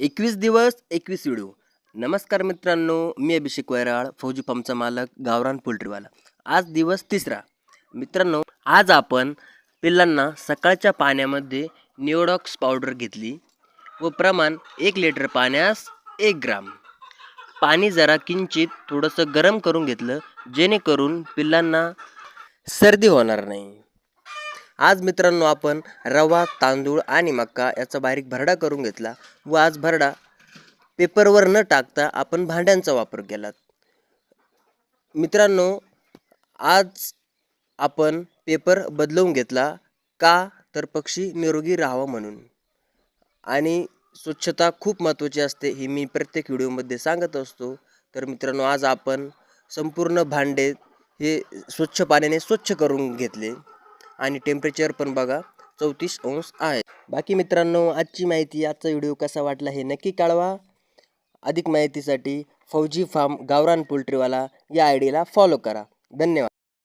21 दिवस 21 व्हिडिओ. नमस्कार मित्रांनो, मी अभिषेक वैराळ, फौजी फार्मचा मालक, गावरान पोल्ट्रीवाला. आज दिवस 3रा. मित्रांनो, आज आपण पिल्लांना सकाळच्या पाण्यामध्ये निओडॉक्स पावडर घेतली व प्रमाण 1 लिटर पाण्यास 1 ग्राम. पाणी जरा किंचित थोडंसं गरम करून घेतलं, जेणेकरून पिल्लांना सर्दी होणार नाही. आज मित्रांनो आपण रवा, तांदूळ आणि मका याचा बारीक भरडा करून घेतला व आज भरडा पेपरवर न टाकता आपण भांड्यांचा वापर केला. मित्रांनो, आज आपण पेपर बदलवून घेतला का तर पक्षी निरोगी राहावा म्हणून. आणि स्वच्छता खूप महत्त्वाची असते ही मी प्रत्येक व्हिडिओमध्ये सांगत असतो. तर मित्रांनो, आज आपण संपूर्ण भांडे हे स्वच्छ पाण्याने स्वच्छ करून घेतले आणि टेम्परेचर पण बघा 34 अंश आहे. बाकी मित्रांनो, आजची माहिती, आजचा व्हिडिओ कसा वाटला हे नक्की कळवा. अधिक माहितीसाठी फौजी फार्म गावरान पोल्ट्रीवाला या आय डीला फॉलो करा. धन्यवाद.